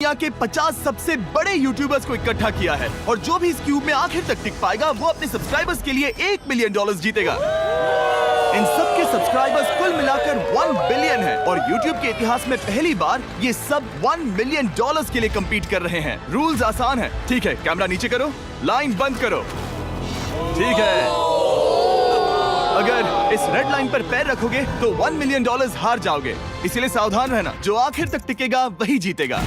दुनिया के 50 सबसे बड़े यूट्यूबर्स को इकट्ठा किया है और जो भी इस क्यूब में आखिर तक टिक पाएगा वो अपने सब्सक्राइबर्स के लिए $1 मिलियन जीतेगा। इन सब के सब्सक्राइबर्स कुल मिलाकर 1 बिलियन है और यूट्यूब के इतिहास में पहली बार ये सब $1 मिलियन के लिए कम्पीट कर रहे हैं। रूल्स आसान है, ठीक है? कैमरा नीचे करो, लाइन बंद करो, ठीक है? अगर इस रेड लाइन पर पैर रखोगे तो $1 मिलियन हार जाओगे, इसीलिए सावधान रहना। जो आखिर तक टिकेगा वही जीतेगा।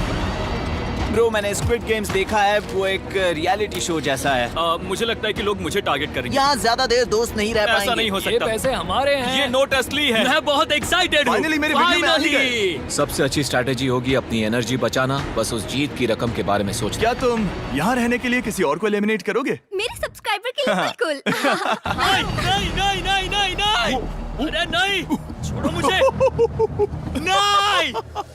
ब्रो, मैंने स्क्विड गेम्स देखा है, वो एक रियलिटी शो जैसा है। मुझे लगता है कि लोग मुझे टारगेट करेंगे। यहाँ ज्यादा देर दोस्त नहीं रह पाएंगे। ऐसा नहीं हो ये सकता। पैसे हमारे हैं। ये नोट असली है। मैं बहुत एक्साइटेड हूँ। फाइनली मेरे वीडियो में आ ही गए। सबसे अच्छी स्ट्रैटेजी होगी अपनी एनर्जी बचाना, बस उस जीत की रकम के बारे में सोचना। क्या तुम यहाँ रहने के लिए किसी और को एलिमिनेट करोगे? मेरे सब्सक्राइबर के लिए बिल्कुल। नहीं नहीं नहीं नहीं नहीं नहीं, अरे नहीं, छोड़ो मुझे। नहीं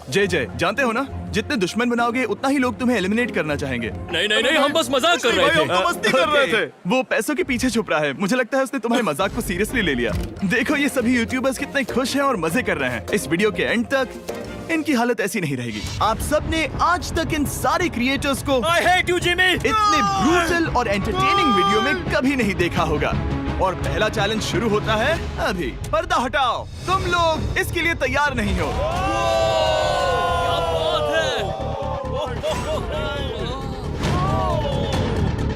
जय जानते हो ना, जितने दुश्मन बनाओगे उतना ही लोग तुम्हें एलिमिनेट करना चाहेंगे। नहीं नहीं नहीं, हम बस मजाक कर रहे थे। मस्ती कर रहे थे। वो पैसों के पीछे छुप रहा है। मुझे लगता है उसने तुम्हारे मजाक को सीरियसली ले लिया। देखो ये सभी यूट्यूबर्स कितने खुश हैं और मजे कर रहे हैं। इस वीडियो के एंड तक इनकी हालत ऐसी नहीं रहेगी। आप सब ने आज तक इन सारे क्रिएटर्स को I hate you, Jimmy। इतने ब्रूटल और एंटरटेनिंग वीडियो में कभी नहीं देखा होगा। और पहला चैलेंज शुरू होता है अभी। पर्दा हटाओ, तुम लोग इसके लिए तैयार नहीं हो।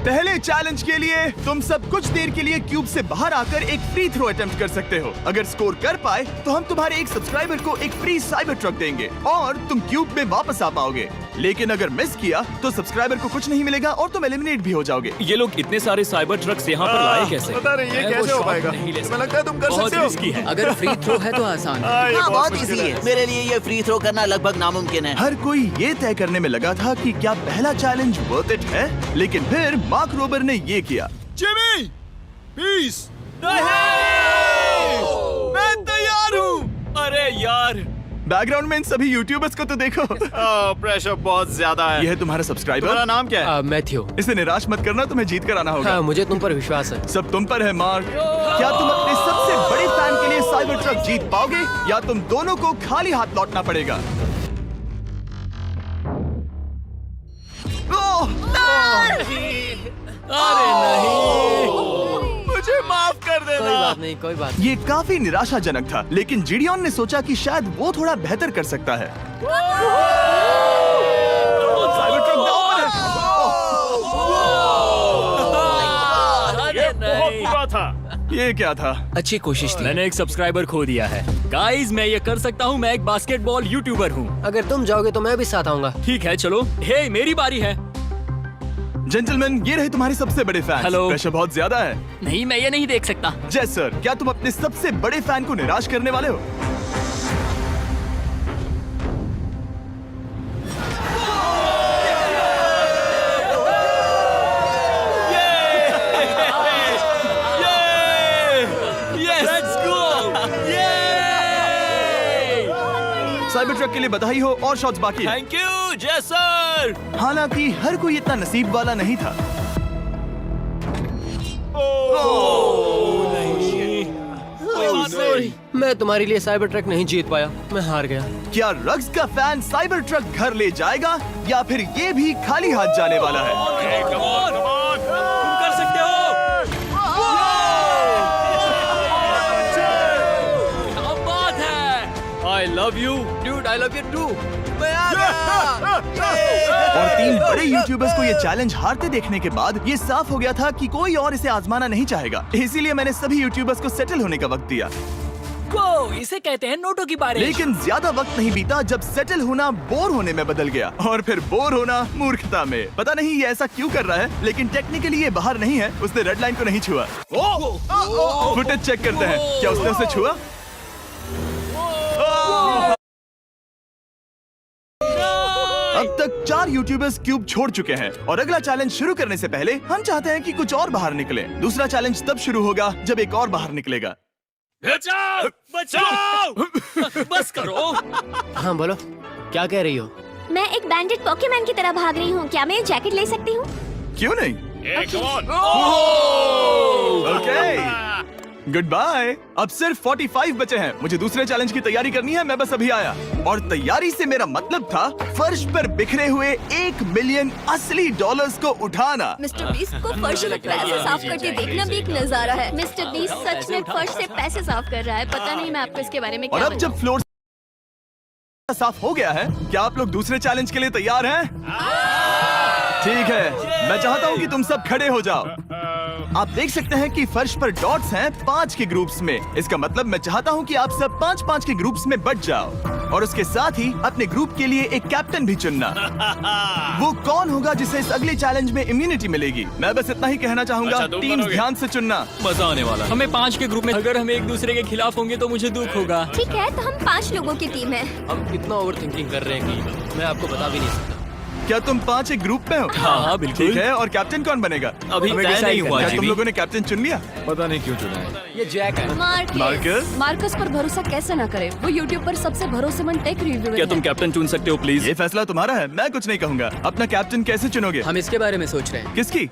पहले चैलेंज के लिए तुम सब कुछ देर के लिए क्यूब से बाहर आकर एक फ्री थ्रो अटेम्प्ट कर सकते हो। अगर स्कोर कर पाए तो हम तुम्हारे एक सब्सक्राइबर को एक फ्री साइबर ट्रक देंगे और तुम क्यूब में वापस आ पाओगे। लेकिन अगर मिस किया तो सब्सक्राइबर को कुछ नहीं मिलेगा और तुम एलिमिनेट भी हो जाओगे। ये लोग इतने सारे साइबर ट्रक्स यहाँ पर लाए कैसे? पता नहीं ये कैसे हो पाएगा। तुम्हें लगता है तुम कर सकते हो? रिस्की है। अगर फ्री थ्रो है तो आसान है। हाँ, बहुत इजी है। मेरे लिए ये फ्री थ्रो करना लगभग नामुमकिन है। हर कोई ये तय करने में लगा था कि क्या पहला चैलेंज वर्थ इट है, लेकिन फिर मार्क रोबर ने ये किया। Jimmy, peace. मैं तैयार हूँ। अरे यार, बैकग्राउंड में इन सभी यूट्यूबर्स को तो देखो। प्रेशर बहुत ज्यादा है। ये है तुम्हारा सब्सक्राइबर। तुम्हारा नाम क्या है? मैथ्यू। इसे निराश मत करना, तुम्हें जीत कर आना होगा। हाँ, मुझे तुम पर विश्वास है। सब तुम पर है मार्क। क्या तुम अपने सबसे बड़े फैन के लिए साइबर ट्रक जीत पाओगे या तुम दोनों को खाली हाथ लौटना पड़ेगा? अरे नहीं, मुझे माफ कर देना। कोई बात नहीं, कोई बात ये काफी निराशाजनक था, लेकिन जिडियन ने सोचा कि शायद वो थोड़ा बेहतर कर सकता है। साइबर ट्रक दांव पर है। अरे नहीं। बुरा था। ये क्या था? अच्छी कोशिश थी। मैंने एक सब्सक्राइबर खो दिया है। गाइस, मैं ये कर सकता हूँ। मैं एक बास्केटबॉल यूट्यूबर हूँ। अगर तुम जाओगे तो मैं भी साथ आऊंगा। ठीक है, चलो। हे, मेरी बारी है। जेंटलमैन, ये रहे तुम्हारे सबसे बड़े फैन। हेलो। प्रेशर बहुत ज्यादा है। नहीं, मैं ये नहीं देख सकता। जय सर, क्या तुम अपने सबसे बड़े फैन को निराश करने वाले हो? साइबर ट्रक के लिए बधाई हो और शॉट्स बाकी है। थैंक यू जय सर। हालांकि हर कोई इतना नसीब वाला नहीं था। मैं तुम्हारे लिए साइबर ट्रक नहीं जीत पाया, मैं हार गया। क्या रग्स का फैन साइबर ट्रक घर ले जाएगा या फिर ये भी खाली हाथ जाने वाला है? तुम कर सकते हो। क्या बात है। I love you, dude. I love you too. और 3 बड़े यूट्यूबर्स को ये चैलेंज हारते देखने के बाद ये साफ हो गया था कि कोई और इसे आजमाना नहीं चाहेगा। इसीलिए मैंने सभी यूट्यूबर्स को सेटल होने का वक्त दिया। इसे कहते हैं नोटों की बारिश। लेकिन ज्यादा वक्त नहीं बीता जब सेटल होना बोर होने में बदल गया और फिर बोर होना मूर्खता में। पता नहीं ये ऐसा क्यों कर रहा है, लेकिन टेक्निकली ये बाहर नहीं है। उसने रेड लाइन को नहीं छुआ। फुटेज चेक करते हैं, क्या उसने उसे छुआ? अब तक 4 यूट्यूबर्स क्यूब छोड़ चुके हैं और अगला चैलेंज शुरू करने से पहले हम चाहते हैं कि कुछ और बाहर निकले। दूसरा चैलेंज तब शुरू होगा जब एक और बाहर निकलेगा। बचाओ, बचाओ। बस करो। हाँ बोलो, क्या कह रही हो? मैं एक बैंडेड पॉकीमैन की तरह भाग रही हूँ। क्या मैं ये जैकेट ले सकती हूँ? क्यों नहीं? Come on. Okay. Good bye. अब सिर्फ 45 बचे हैं। मुझे दूसरे चैलेंज की तैयारी करनी है। मैं बस अभी आया। और तैयारी से मेरा मतलब था फर्श पर बिखरे हुए 1 मिलियन असली डॉलर्स को उठाना। मिस्टर बीस्ट को फर्श से पैसे साफ करते देखना भी एक नजारा है। मिस्टर बीस्ट सच में फर्श से पैसे साफ कर रहा है। पता नहीं मैं आपको इसके बारे में और क्या अब जब फ्लोर साफ हो गया है, क्या आप लोग दूसरे चैलेंज के लिए तैयार हैं? ठीक है, मैं चाहता हूँ कि तुम सब खड़े हो जाओ। आप देख सकते हैं कि फर्श पर डॉट्स हैं 5 के ग्रुप्स में। इसका मतलब मैं चाहता हूँ कि आप सब 5-5 के ग्रुप्स में बंट जाओ और उसके साथ ही अपने ग्रुप के लिए एक कैप्टन भी चुनना। वो कौन होगा जिसे इस अगले चैलेंज में इम्यूनिटी मिलेगी? मैं बस इतना ही कहना चाहूंगा, अच्छा, तुम टीम्स करोगे? ध्यान से चुनना। मजा आने वाला है। हमें 5 के ग्रुप में, अगर हम एक दूसरे के खिलाफ होंगे तो मुझे दुख होगा। ठीक है, तो हम 5 लोगों की टीम है। हम कितना ओवर थिंकिंग कर रहे हैं कि मैं आपको बता भी नहीं सकता। क्या तुम 5 एक ग्रुप में हो? हाँ, बिल्कुल। ठीक है, और कैप्टन कौन बनेगा? अभी हमें तय decide नहीं हुआ क्या तुम जिमी। लोगों ने कैप्टन चुन लिया? पता नहीं क्यों चुना है। ये जैक है। मार्कस? मार्कस पर भरोसा कैसे ना करे? वो यूट्यूब पर सबसे भरोसेमंद टेक रिव्यूअर क्या है। तुम कैप्टन चुन सकते हो प्लीज? ये फैसला तुम्हारा है, मैं कुछ नहीं कहूंगा। अपना कैप्टन कैसे चुनोगे? हम इसके बारे में सोच रहे हैं। किसकी?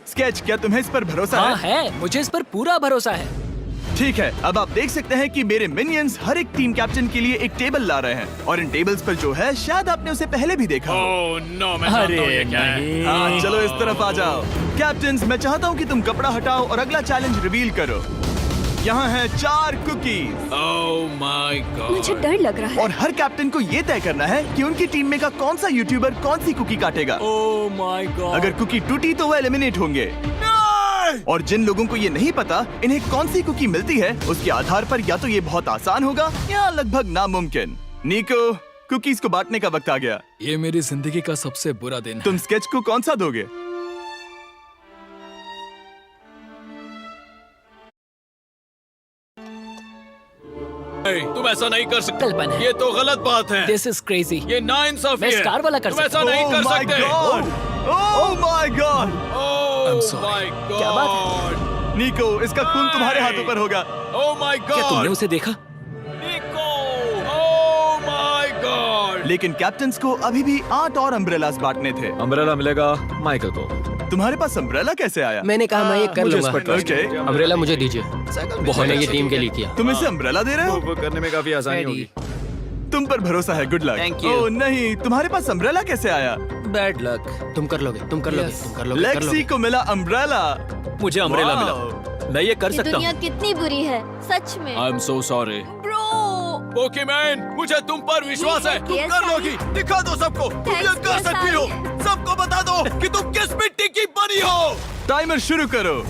स्केच, क्या तुम्हें इस पर भरोसा हाँ है? है, मुझे इस पर पूरा भरोसा है। ठीक है, अब आप देख सकते हैं कि मेरे मिनियंस हर एक टीम कैप्टन के लिए एक टेबल ला रहे हैं और इन टेबल्स पर जो है शायद आपने उसे पहले भी देखा हो। नो, मैं जानता हूँ ये क्या है। हाँ, चलो इस तरफ आ जाओ। कैप्टन्स, मैं चाहता हूँ कि तुम कपड़ा हटाओ और अगला चैलेंज रिवील करो। यहाँ है 4 कुकीज ओह माय गॉड। मुझे डर लग रहा है। और हर कैप्टन को ये तय करना है कि उनकी टीम में का कौन सा यूट्यूबर कौन सी कुकी काटेगा। Oh my God. अगर कुकी टूटी तो वह एलिमिनेट होंगे और जिन लोगों को ये नहीं पता इन्हें कौन सी कुकी मिलती है, उसके आधार पर या तो ये बहुत आसान होगा या लगभग नामुमकिन। निको, कुकीज को बांटने का वक्त आ गया। ये मेरी जिंदगी का सबसे बुरा दिन है। तुम स्केच को कौन सा दोगे? तुम ऐसा नहीं कर सकते। कल्पना है। ये तो गलत बात है। This is crazy. ये नाइंसाफी मैं है। स्टार वाला कर तुम ऐसा सकता नहीं कर my सकते। God! Oh my God! Oh my God. क्या बात निको, इसका खून तुम्हारे हाथों पर होगा। Oh my God. क्या तुमने उसे देखा? निको। Oh my God. लेकिन कैप्टन्स को अभी भी 8 और अम्ब्रेलास बांटने थे। अम्ब्रेला मिलेगा माइकल को। तुम्हारे पास अम्ब्रेला कैसे आया? मैंने कहा मैं ये कर मुझे इस लूंगा। पर trust Okay. है। अम्ब्रेला मुझे दीजिए। मैंने ये टीम के लिए किया। तुम इसे अम्ब्रेला दे रहे हो? वो करने में काफी आसानी होगी। तुम पर भरोसा है, गुड लक। Thank you. ओह नहीं, तुम्हारे पास अम्ब्रेला कैसे आया? Bad luck. तुम कर लोगे, तुम कर लोगे, तुम कर लोगे, कर लेक्सी लोगे। को मिला अम्ब्रेला। मुझे अम्ब्रेला Wow. मिला। मैं ये कर ये सकता दुनिया हूँ। कितनी बुरी है, सच में। I am so sorry. Bro, Pokemon, मुझे तुम पर विश्वास है। तुम Yes, कर I- लोगी। दिखा दो सबको। तुम ये Thanks, कर yes, सकती हो। I- सबको बता दो कि तुम किस मिट्टी की बनी हो। टाइमर शुरू करो।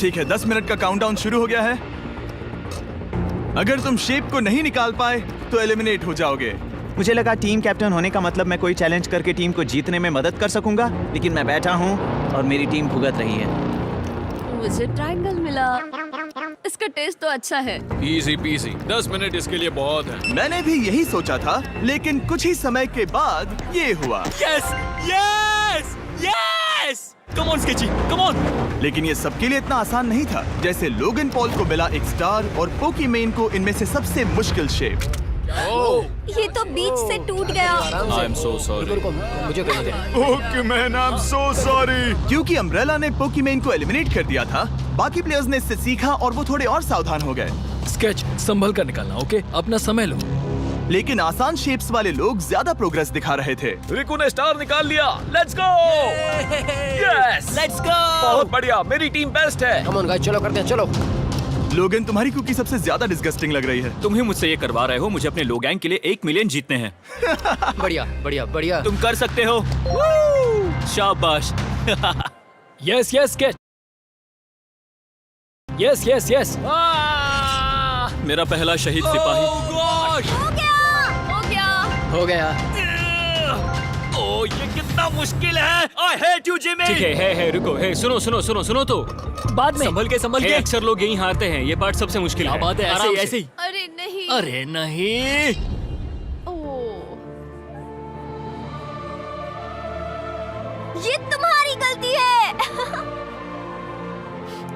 ठीक है, 10 मिनट का काउंटडाउन शुरू हो गया है। अगर तुम शेप को नहीं निकाल पाए तो एलिमिनेट हो जाओगे। मुझे लगा टीम कैप्टन होने का मतलब मैं कोई चैलेंज करके टीम को जीतने में मदद कर सकूंगा, लेकिन मैं बैठा हूँ और मेरी टीम भुगत रही है। मुझे ट्रायंगल मिला। इसका टेस्ट तो अच्छा है। Easy PC. 10 मिनट इसके लिए बहुत है। मैंने भी यही सोचा था, लेकिन कुछ ही समय के बाद ये हुआ। Yes yes yes. Come on sketchy, come on. लेकिन ये सबके लिए इतना आसान नहीं था। जैसे लोगन पॉल को मिला एक स्टार और पोकीमेन को इनमें से सबसे मुश्किल शेप। ये तो बीच से टूट गया। आई एम सो सॉरी। रुको, मुझे करने दे। पोकीमेन, आई एम सो सॉरी। क्योंकि अम्ब्रेला ने पोकीमेन को एलिमिनेट कर दिया था, बाकी प्लेयर्स ने इससे सीखा और वो थोड़े और सावधान हो गए। स्केच संभल कर निकालना, ओके? अपना समय लो। लेकिन आसान शेप्स वाले लोग ज्यादा प्रोग्रेस दिखा रहे थे। रिकू ने स्टार निकाल लिया। Let's go. Yes, let's go. बहुत बढ़िया। मेरी टीम बेस्ट है। कम ऑन गाइस, चलो करते हैं, चलो। लोगन, तुम्हारी कुकी सबसे ज्यादा डिस्गस्टिंग लग रही है। तुम ही मुझसे ये करवा रहे हो। मुझे अपने लो गैंग के लिए 1 मिलियन जीतने हैं। बढ़िया, बढ़िया, बढ़िया। तुम कर सकते हो। शाबाश। Yes yes sketch. Yes yes yes. मेरा पहला शहीद सिपाही। हो गया। हो गया। ओह, ये कितना मुश्किल है। I hate you, Jimmy। ठीक है, रुको, सुनो सुनो सुनो सुनो तो बाद में संभल के अक्सर लोग यही हारते हैं। ये पार्ट सबसे मुश्किल है। बात है, ऐसे ही। अरे नहीं। अरे नहीं। ओह, ये तुम्हारी गलती है।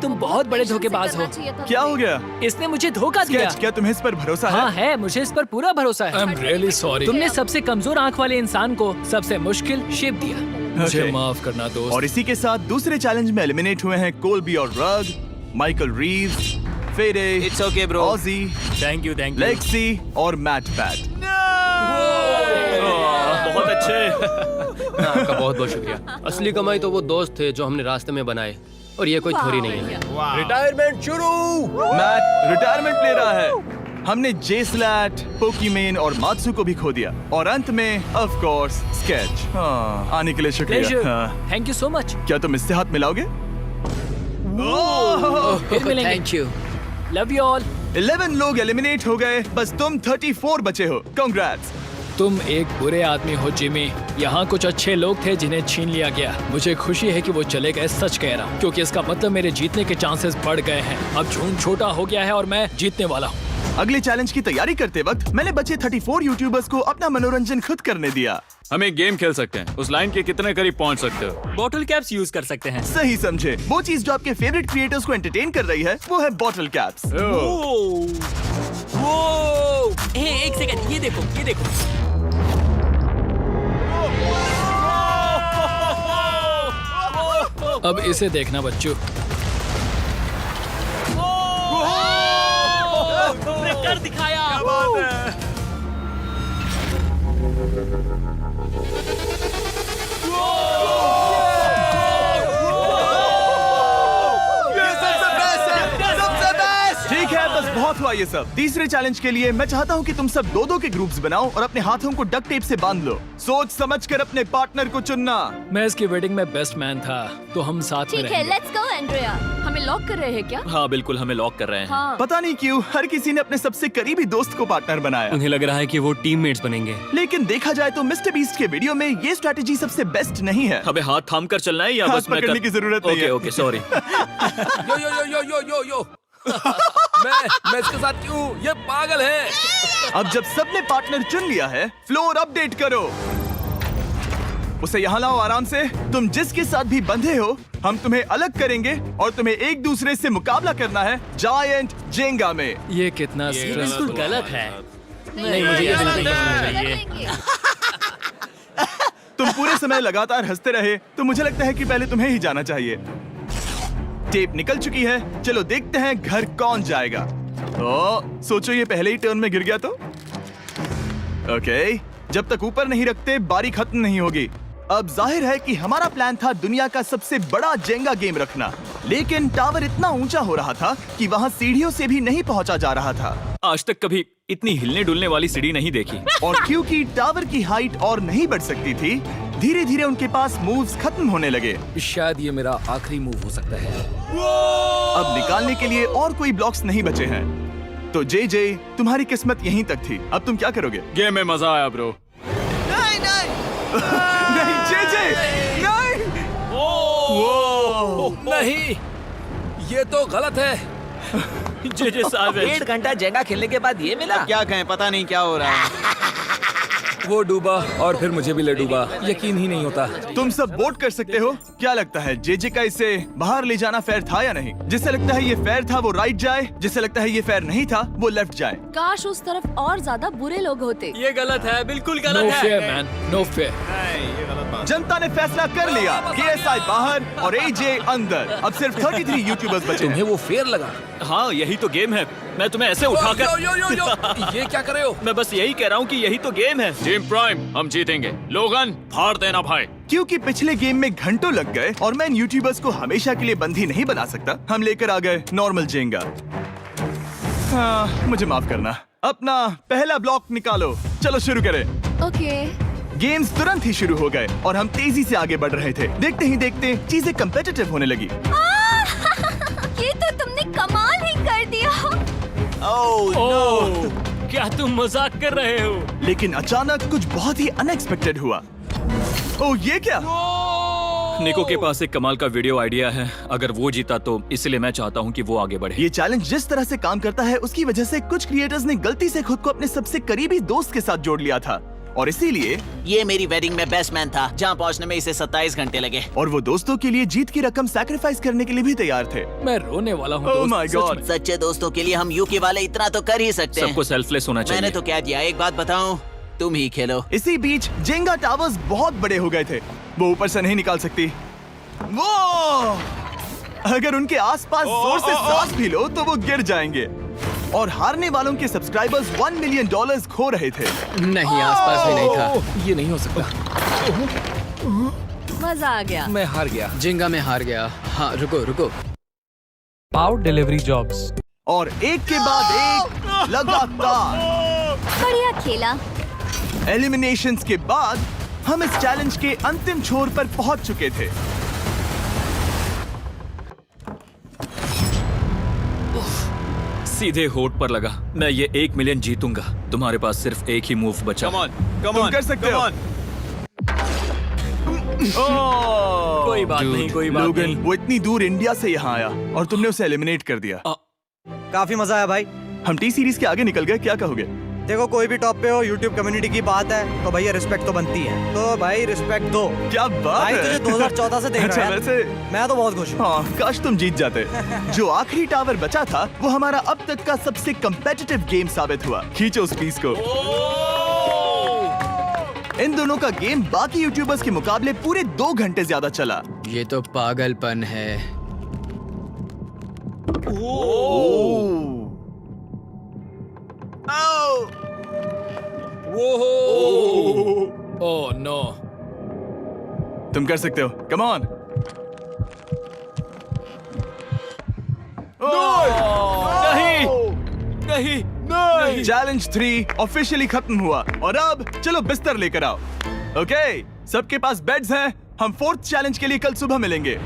तुम बहुत बड़े धोखेबाज हो। क्या हो गया? इसने मुझे धोखा दिया। स्केच, क्या तुम्हें इस पर भरोसा हाँ है? है, मुझे इस पर पूरा भरोसा है। Really sorry. तुमने सबसे कमजोर आंख वाले इंसान को सबसे मुश्किल शेप दिया। मुझे Okay. माफ करना दोस्त। और इसी के साथ दूसरे चैलेंज में एलिमिनेट हुए हैं कोलबी और रग, माइकल रीव्स, फेरे, It's okay, bro. ऑजी, थैंक यू लेक्सी और मैट पैट। बहुत अच्छे। आपका बहुत बहुत शुक्रिया। असली कमाई तो वो दोस्त थे जो हमने रास्ते में बनाए, और ये कोई थोड़ी नहीं है। रिटायरमेंट शुरू। मैट रिटायरमेंट ले रहा है। हमने जेस्लैट, पोकीमेन और मात्सु को भी खो दिया, और अंत में ऑफ कोर्स स्केच। आने के लिए शुक्रिया। हाँ। Thank you so much. क्या तुम इससे हाथ मिलाओगे? फिर मिलेंगे। Thank you. Love you all. 11 लोग एलिमिनेट हो गए, बस तुम 34 बचे हो। कांग्रेट्स। तुम एक बुरे आदमी हो जिमी। यहाँ कुछ अच्छे लोग थे जिन्हें छीन लिया गया। मुझे खुशी है कि वो चले गए, सच कह रहा हूँ, क्योंकि इसका मतलब मेरे जीतने के चांसेस बढ़ गए हैं। अब झूठ छोटा हो गया है और मैं जीतने वाला हूँ। अगले चैलेंज की तैयारी करते वक्त मैंने बचे 34 यूट्यूबर्स को अपना मनोरंजन खुद करने दिया। हम एक गेम खेल सकते हैं। उस लाइन के कितने करीब पहुंच सकते हो? बॉटल कैप्स यूज कर सकते हैं। सही समझे। वो चीज जो आपके फेवरेट क्रिएटर्स को एंटरटेन कर रही है वो है बॉटल कैप्स। एक सेकंड, ये देखो, ये देखो। अब इसे देखना बच्चों। कर दिखाया। ठीक है, बस बहुत हुआ ये सब। तीसरे चैलेंज के लिए मैं चाहता हूँ कि तुम सब 2-2 के ग्रुप्स बनाओ और अपने हाथों को डक्ट टेप से बांध लो। सोच समझकर अपने पार्टनर को चुनना। मैं इसकी वेडिंग में बेस्ट मैन था, तो हम साथ में ठीक है, रहेंगे। Let's go Andrea. हमें लॉक कर रहे हैं क्या? हाँ बिल्कुल, हमें लॉक कर रहे हैं। हाँ। पता नहीं क्यों हर किसी ने अपने सबसे करीबी दोस्त को पार्टनर बनाया। उन्हें लग रहा है कि वो टीममेट्स बनेंगे। लेकिन देखा जाए तो मिस्टर बीस्ट के वीडियो में ये स्ट्रैटेजी सबसे बेस्ट नहीं है। हमें हाथ थाम कर चलना है या हाथ बस मैं पकड़ने की जरूरत नहीं है। Okay sorry. यो यो यो यो यो यो मैं इसके साथ क्यों? ये पागल है। अब जब सबने पार्टनर चुन लिया है, फ्लोर अपडेट करो। उसे यहाँ लाओ आराम से। तुम जिसके साथ भी बंधे हो, हम तुम्हें अलग करेंगे और तुम्हें एक दूसरे से मुकाबला करना है जायंट जेंगा में। ये कितना बिल्कुल गलत है। नहीं, मुझे ये गलत बिल्कुल है। नहीं चाहिए। तुम पूरे समय लगातार हंसते रहे, तो मुझे लगता है कि पहले तुम्हें ही जाना चाहिए। टेप निकल चुकी है, चलो देखते हैं घर कौन जाएगा। सोचो ये पहले ही टर्न में गिर गया तो। ओके, जब तक ऊपर नहीं रखते बारी खत्म नहीं होगी। अब जाहिर है कि हमारा प्लान था दुनिया का सबसे बड़ा जेंगा गेम रखना, लेकिन टावर इतना ऊंचा हो रहा था कि वहाँ सीढ़ियों से भी नहीं पहुंचा जा रहा था। आज तक कभी इतनी हिलने डुलने वाली सीढ़ी नहीं देखी। और क्योंकि टावर की हाइट और नहीं बढ़ सकती थी, धीरे धीरे उनके पास मूव्स खत्म होने लगे। शायद ये मेरा आखिरी मूव हो सकता है। अब निकालने के लिए और कोई ब्लॉक्स नहीं बचे हैं। तो जे तुम्हारी किस्मत यहीं तक थी। अब तुम क्या करोगे? गेम में मजा आया ब्रो। नहीं जे नहीं। नहीं, ये तो गलत है। जे साहब 1.5 घंटा जेंगा खेलने के बाद ये मिला। क्या कहें, पता नहीं क्या हो रहा है। वो डूबा और फिर मुझे भी ले डूबा। यकीन ही नहीं होता। तुम सब वोट कर सकते हो। क्या लगता है जे का इसे बाहर ले जाना फेयर था या नहीं? जिसे लगता है ये फेयर था वो राइट जाए, जिसे लगता है ये फेयर नहीं था वो लेफ्ट जाए। काश उस तरफ और ज्यादा बुरे लोग होते। ये गलत है, बिल्कुल नो गलत फेयर है। Man, no fair. जनता ने फैसला कर लिया। KSI बाहर और AJ अंदर। अब सिर्फ 33 यूट्यूबर्स बचे तुम्हें हैं। वो फेयर लगा? हाँ यही तो गेम है। मैं तुम्हें ऐसे उठाकर यो यो यो यो, ये क्या कर रहे हो? मैं बस यही कह रहा हूँ कि यही तो गेम है। टीम प्राइम, हम जीतेंगे। लोगन, फाड़ देना भाई। क्योंकि पिछले गेम में घंटों लग गए और मैं इन यूट्यूबर्स को हमेशा के लिए बंदी नहीं बना सकता, हम लेकर आ गए नॉर्मल जेंगा। हाँ, मुझे माफ करना। अपना पहला ब्लॉक निकालो। चलो शुरू करें। ओके। गेम्स तुरंत ही शुरू हो गए और हम तेजी से आगे बढ़ रहे थे। देखते ही देखते चीजें कम्पिटिटिव होने लगी। ये तो तुमने कमाल ही कर दिया। ओह, क्या तुम मजाक कर रहे हो? लेकिन अचानक कुछ बहुत ही अनएक्सपेक्टेड हुआ। ओह, ये क्या? निको के पास एक कमाल का वीडियो आइडिया है। अगर वो जीता तो इसलिए मैं चाहता हूँ कि वो आगे बढ़े। ये चैलेंज जिस तरह से काम करता है उसकी वजह से कुछ क्रिएटर्स ने गलती से खुद को अपने सबसे करीबी दोस्त के साथ जोड़ लिया था, और इसीलिए ये मेरी वेडिंग में बेस्ट मैन था, जहाँ पहुँचने में इसे 27 घंटे लगे। और वो दोस्तों के लिए जीत की रकम सैक्रिफाइस करने के लिए भी तैयार थे। मैं रोने वाला हूँ। Oh दोस्त, my सच God. में। सच्चे दोस्तों के लिए हम यूके वाले इतना तो कर ही सकते हैं। सबको सेल्फलेस होना चाहिए। मैंने तो कह दिया। एक बात बताऊं, तुम ही खेलो। इसी बीच जेंगा टावर्स बहुत बड़े हो गए थे। वो ऊपर से नहीं निकाल सकती। वो अगर उनके आसपास जोर से सांस भी लो तो वो गिर जाएंगे। और हारने वालों के सब्सक्राइबर्स $1 मिलियन खो रहे थे। नहीं, आसपास भी नहीं था। ये नहीं हो सकता। मजा आ गया। मैं हार गया। जिंगा में हार गया। हाँ, रुको रुको। Power delivery jobs. और एक के बाद एक लगातार बढ़िया खेला। एलिमिनेशंस के बाद हम इस चैलेंज के अंतिम छोर पर पहुंच चुके थे। सीधे होठ पर लगा। मैं ये 1 मिलियन जीतूंगा। तुम्हारे पास सिर्फ एक ही मूव बचा। तुम कर सकते हो। कोई बात नहीं, कोई बात लोगन, नहीं। वो इतनी दूर इंडिया से यहाँ आया और तुमने उसे एलिमिनेट कर दिया। काफी मजा आया भाई। हम टी सीरीज के आगे निकल गए, क्या कहोगे? देखो, कोई भी टॉप पे हो, यूट्यूब कम्युनिटी की बात है तो भैया रिस्पेक्ट तो बनती है। तो भाई रिस्पेक्ट दो। क्या बात भाई है। तुझे 2014 से देख अच्छा, रहा है। वैसे मैं तो बहुत खुश हूँ। हाँ, काश तुम जीत जाते। जो आखिरी टावर बचा था वो हमारा अब तक का सबसे कम्पेटिटिव गेम साबित हुआ। खींचो उस पीस को। इन दोनों का गेम बाकी यूट्यूबर्स के मुकाबले पूरे 2 घंटे ज्यादा चला। ये तो पागलपन है। Oh no. तुम कर सकते हो, कम ऑन। नहीं, नहीं। चैलेंज 3 ऑफिशियली खत्म हुआ और अब चलो बिस्तर लेकर आओ। ओके, सबके पास बेड्स हैं। हम 4th चैलेंज के लिए कल सुबह मिलेंगे।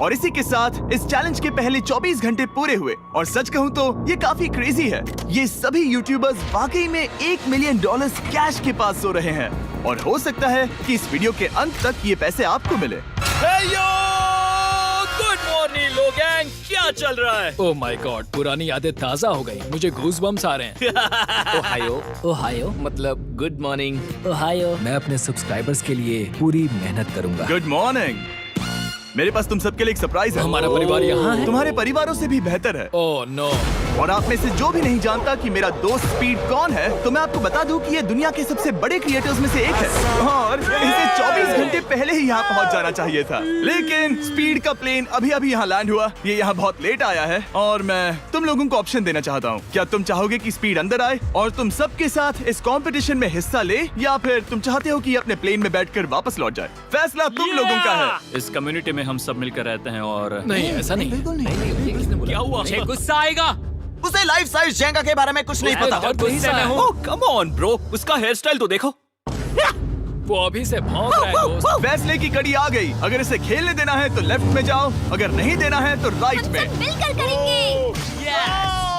और इसी के साथ इस चैलेंज के पहले 24 घंटे पूरे हुए। और सच कहूं तो ये काफी क्रेजी है। ये सभी यूट्यूबर्स वाकई में $1 मिलियन कैश के पास सो रहे हैं। और हो सकता है कि इस वीडियो के अंत तक ये पैसे आपको मिले। गुड मॉर्निंग लोगैंग, क्या चल रहा है? ओह माय गॉड, पुरानी यादें ताजा हो गई। मुझे गूज़बम्स आ रहे हैं। ओहायो। ओहायो मतलब गुड मॉर्निंग। ओहायो। मैं अपने सब्सक्राइबर्स के लिए पूरी मेहनत करूंगा। Good morning. मेरे पास तुम सबके लिए एक सरप्राइज है। हमारा परिवार यहाँ है? तुम्हारे परिवारों से भी बेहतर है। Oh no. और आप में से जो भी नहीं जानता कि मेरा दोस्त स्पीड कौन है, तो मैं आपको बता दूं कि ये दुनिया के सबसे बड़े क्रिएटर्स में से एक है। और इसे 24 घंटे पहले ही यहाँ पहुँच जाना चाहिए था। लेकिन स्पीड का प्लेन अभी अभी यहाँ लैंड हुआ। ये यहाँ बहुत लेट आया है और मैं तुम लोगों को ऑप्शन देना चाहता हूँ। क्या तुम चाहोगे कि स्पीड अंदर आए और तुम सबके साथ इस कंपटीशन में हिस्सा ले, या फिर तुम चाहते हो कि ये अपने प्लेन में बैठकर वापस लौट जाए? फैसला तुम लोगों का है। इस कम्युनिटी में हम सब मिलकर रहते हैं और नहीं, ऐसा नहीं। बिल्कुल नहीं। क्या हुआ? मुझे गुस्सा आएगा। उसे लाइफ साइज जेंगा के बारे में कुछ नहीं पता। बहुत गुस्से में हूँ। कम ऑन ब्रो, उसका हेयर स्टाइल तो देखो। वो अभी से भौंक रहा है दोस्त। फैसले की कड़ी आ गई। अगर इसे खेलने देना है तो लेफ्ट में जाओ, अगर नहीं देना है तो राइट हम में। सब मिलकर करेंगे।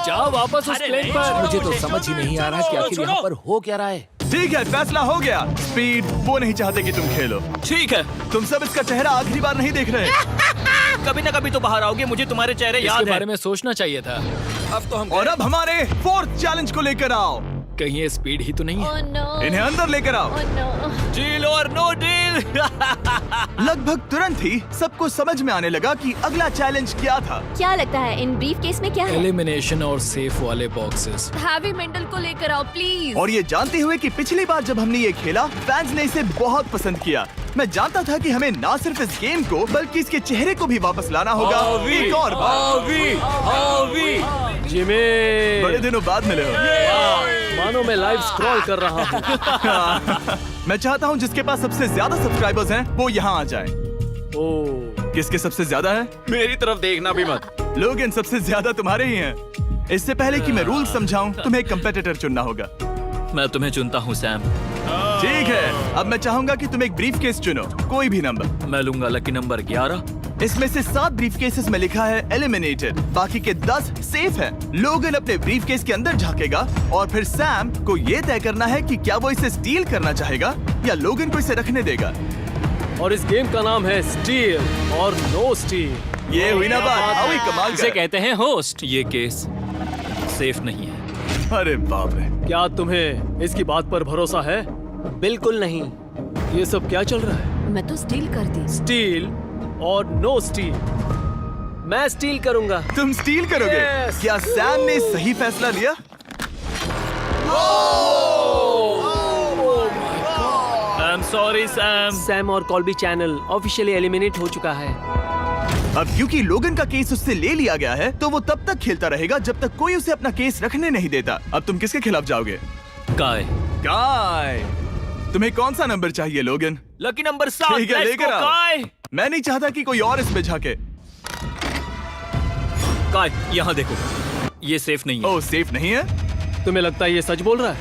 जाओ वापस उस प्लेन पर। मुझे तो समझ ही नहीं आ रहा कि आखिर यहाँ पर हो क्या रहा है। ठीक है, फैसला हो गया। स्पीड वो नहीं चाहते कि तुम खेलो। ठीक है, तुम सब इसका चेहरा आखिरी बार नहीं देख रहे। कभी ना कभी तो बाहर आओगे, मुझे तुम्हारे चेहरे याद इसके है। बारे में सोचना चाहिए था। अब तो हम और अब हमारे 4th चैलेंज को लेकर आओ। कहीं ये स्पीड ही तो नहीं है? Oh no. इन्हें अंदर लेकर आओ। Oh no. डील और नो डील। लगभग तुरंत ही सबको समझ में आने लगा कि अगला चैलेंज क्या था। क्या लगता है इन ब्रीफ केस में क्या है? एलिमिनेशन और सेफ वाले बॉक्सेस। हैवी मेंटल को लेकर आओ प्लीज। और ये जानते हुए कि पिछली बार जब हमने ये खेला, फैंस ने इसे बहुत पसंद किया। मैं जानता था कि हमें ना सिर्फ इस गेम को बल्कि इसके चेहरे को भी वापस लाना होगा। एक और बार। जिमी, बड़े दिनों बाद मिले हो। मानो मैं लाइव स्क्रॉल कर रहा हूँ। मैं चाहता हूँ जिसके पास सबसे ज्यादा सब्सक्राइबर्स हैं वो यहाँ आ जाए। ओह, किसके सबसे ज्यादा है? मेरी तरफ देखना भी मत। लोगन सबसे ज्यादा तुम्हारे ही हैं। इससे पहले कि मैं रूल समझाऊं, तुम्हें एक कंपेटिटर चुनना होगा। मैं तुम्हें चुनता हूँ सैम। ठीक है, अब मैं चाहूंगा कि तुम एक ब्रीफ केस चुनो, कोई भी नंबर। मैं लूंगा लकी नंबर 11। इसमें से 7 ब्रीफ केसेस में लिखा है एलिमिनेटेड, बाकी के 10 सेफ हैं। लोगन अपने ब्रीफ केस के अंदर झांकेगा और फिर सैम को ये तय करना है कि क्या वो इसे स्टील करना चाहेगा या लोगन को इसे रखने देगा। और इस गेम का नाम है स्टील और नो स्टील। ये हुई ना बात, हाउ ही कमाल इसे का। कहते हैं होस्ट। ये केस सेफ नहीं है। अरे बाप रे। क्या तुम्हें इसकी बात पर भरोसा है? बिल्कुल नहीं। ये सब क्या चल रहा है? मैं तो स्टील कर दी। स्टील और नो स्टील। मैं स्टील करूंगा। तुम स्टील करोगे? Yes. क्या सैम ने सही फैसला लिया? I am sorry Sam. Sam और कॉल्बी चैनल ऑफिशियली एलिमिनेट हो चुका है। अब क्योंकि लोगन का केस उससे ले लिया गया है तो वो तब तक खेलता रहेगा जब तक कोई उसे अपना केस रखने नहीं देता। अब तुम किसके खिलाफ जाओगे? काय। काय। तुम्हें कौन सा नंबर चाहिए लोगन? Lucky number 7। ठीक है, लेकर आओ। काय। मैं नहीं चाहता कि कोई और इसमें झाके। काय, यहाँ देखो, ये सेफ नहीं है। ओह, सेफ नहीं है? तुम्हें लगता है ये सच बोल रहा है?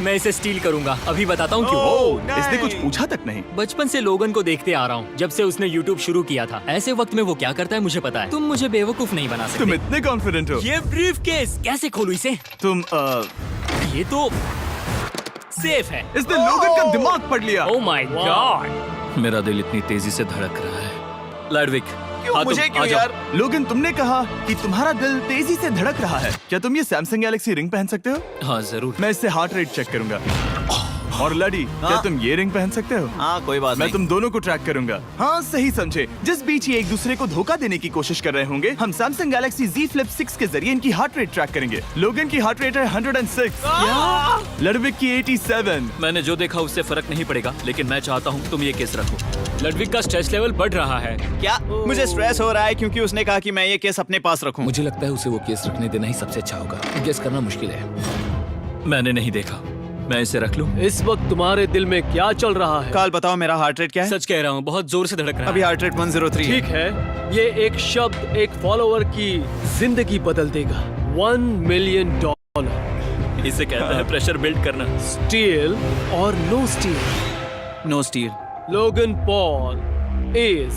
मैं इसे स्टील करूंगा, अभी बताता हूँ क्यों। ओह, इसने कुछ पूछा तक नहीं। बचपन से लोगन को देखते आ रहा हूँ, जब से उसने YouTube शुरू किया था। ऐसे वक्त में वो क्या करता है मुझे पता है। तुम मुझे बेवकूफ नहीं बना सकते। तुम इतने कॉन्फिडेंट हो? ये ब्रीफ केस कैसे खोलूं इसे? तुम ये तो सेफ है। इसने लोगन का दिमाग पढ़ लिया। Oh my God. मेरा दिल इतनी तेजी से धड़क रहा है। लैडविक, क्यों मुझे क्यों यार? लोगन, तुमने कहा कि तुम्हारा दिल तेजी से धड़क रहा है। क्या तुम ये सैमसंग गैलेक्सी रिंग पहन सकते हो? हाँ जरूर। मैं इससे हार्ट रेट चेक करूंगा। और लड़ी, क्या तुम ये रिंग पहन सकते हो? हाँ, कोई बात मैं नहीं। तुम दोनों को ट्रैक करूंगा। हाँ, सही समझे। जिस बीच ये एक दूसरे को धोखा देने की कोशिश कर रहे होंगे, हम सैमसंग गैलेक्सी Z Flip 6 के जरिए इनकी हार्ट रेट ट्रैक करेंगे। लोगन की हार्ट रेट है 106, लड़विक की 87। मैंने जो देखा उससे फर्क नहीं पड़ेगा, लेकिन मैं चाहता हूँ तुम ये केस रखो। लड़विक का स्ट्रेस लेवल बढ़ रहा है। क्या? मुझे स्ट्रेस हो रहा है क्योंकि उसने कहा कि मैं ये केस अपने पास रखूं। मुझे लगता है उसे वो केस रखने देना ही सबसे अच्छा होगा। गेस करना मुश्किल है। मैंने नहीं देखा, मैं इसे रख लूं? इस वक्त तुम्हारे दिल में क्या चल रहा है? काल, बताओ मेरा हार्ट रेट क्या है? सच कह रहा हूँ, बहुत जोर से धड़क रहा है। अभी हार्ट रेट 103 ठीक है, ये एक शब्द एक फॉलोअर की जिंदगी बदल देगा। $1 मिलियन। इसे कहते हैं प्रेशर बिल्ड करना। स्टील और no steal? No steal. Logan Paul is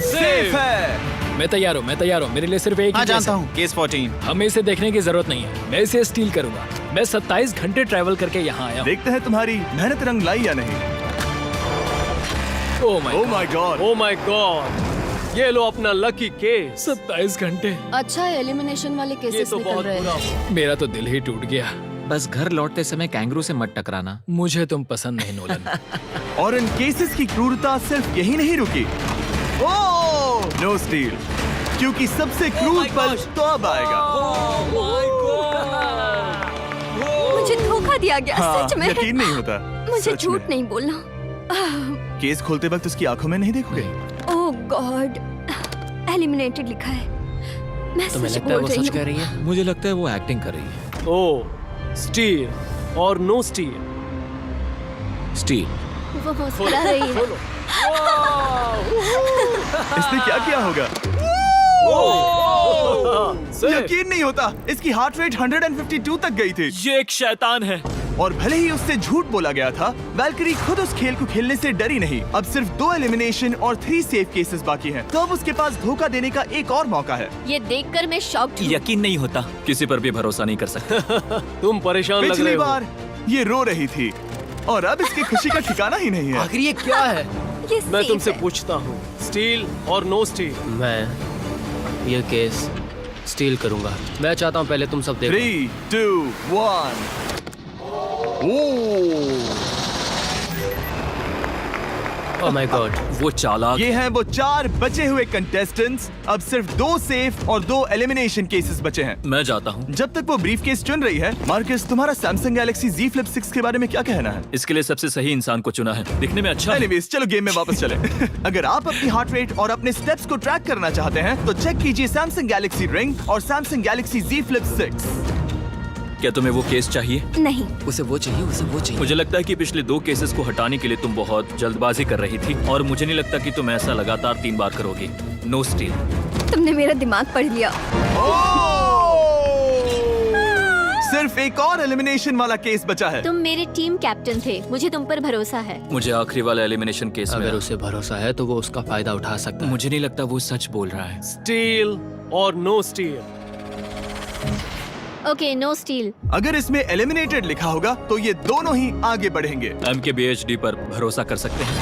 safe है। मैं तैयार हूँ, मेरे लिए सिर्फ एक हाँ, ही केस जानता है। हूँ, केस 14। हमें इसे देखने की जरूरत नहीं है, मैं इसे स्टील करूंगा। मैं 27 घंटे ट्रैवल करके यहाँ आया हूँ। देखते हैं तुम्हारी मेहनत रंग लाई या नहीं। Oh my God. Oh my God, ये लो अपना लकी केस। 27 घंटे। अच्छा एलिमिनेशन वाले ये केसेस तो निकल बहुत रहे बुरा हैं। हुआ। मेरा तो दिल ही टूट गया। बस घर लौटते समय कैंगरू से मत टकराना। मुझे तुम पसंद नहीं नोलन। और इन केसेस की क्रूरता सिर्फ यही नहीं रुकी। ओह, नो स्टील, क्योंकि सबसे क्रूर पल तो अब आएगा। मुझे धोखा दिया गया, हाँ, सच में। यकीन नहीं होता। मुझे सच झूठ में। नहीं बोलना। केस खोलते वक्त उसकी आंखों में नहीं देखोगे? ओह गॉड, एलिमिनेटेड लिखा है। मैं तुम्हें सच लगता है बोल वो रही सच कह हूँ। रही है? मुझे लगता है वो एक्टिंग कर रही है। ओह, स्टील और नो स्टील? स्टील। वो मुस्कुरा रही है। इसने क्या किया होगा? यकीन नहीं होता, इसकी हार्ट रेट 152 तक गई थी। ये एक शैतान है। और भले ही उससे झूठ बोला गया था, वैल्करी खुद उस खेल को खेलने से डरी नहीं। अब सिर्फ 2 एलिमिनेशन और 3 सेफ केसेस बाकी हैं। तो अब उसके पास धोखा देने का एक और मौका है। ये देखकर मैं शॉक्ड हूँ। यकीन नहीं होता। किसी पर भी भरोसा नहीं कर सकते। तुम परेशान लग रहे पिछली हो। बार ये रो रही थी और अब इसकी खुशी का ठिकाना ही नहीं है। आखिर ये क्या है? ये मैं safe तुमसे है। पूछता हूँ, स्टील और नो स्टील? मैं ये केस स्टील करूंगा। मैं चाहता हूँ पहले तुम सब देखो। 3, 2, 1। ओह माय गॉड, वो चालाक। ये हैं वो 4 बचे हुए कंटेस्टेंट्स। अब सिर्फ 2 सेफ और 2 एलिमिनेशन केसेस बचे हैं। मैं जाता हूँ। जब तक वो ब्रीफ केस चुन रही है, मार्कस, तुम्हारा सैमसंग गैलेक्सी Z Flip 6 के बारे में क्या कहना है? इसके लिए सबसे सही इंसान को चुना है। दिखने में अच्छा है। एनीवेज, चलो गेम में वापस चलें। अगर आप अपनी हार्ट रेट और अपने स्टेप्स को ट्रैक करना चाहते हैं, तो चेक कीजिए सैमसंग गैलेक्सी रिंग और सैमसंग गैलेक्सी Z Flip 6। क्या तुम्हें वो केस चाहिए? नहीं, उसे वो चाहिए। मुझे लगता है कि पिछले 2 केसेस को हटाने के लिए तुम बहुत जल्दबाजी कर रही थी, और मुझे नहीं लगता कि तुम ऐसा लगातार 3 बार करोगी। No steal. तुमने मेरा दिमाग पढ़ लिया। सिर्फ एक और एलिमिनेशन वाला केस बचा है। तुम मेरे टीम कैप्टन थे, मुझे तुम पर भरोसा है। मुझे आखिरी वाला एलिमिनेशन केस में अगर उसे भरोसा है तो वो उसका फायदा उठा सकता है। मुझे नहीं लगता वो सच बोल रहा है। स्टील और no steal? Okay, no steal. अगर इसमें एलिमिनेटेड लिखा होगा तो ये दोनों ही आगे बढ़ेंगे। MKBHD पर भरोसा कर सकते हैं।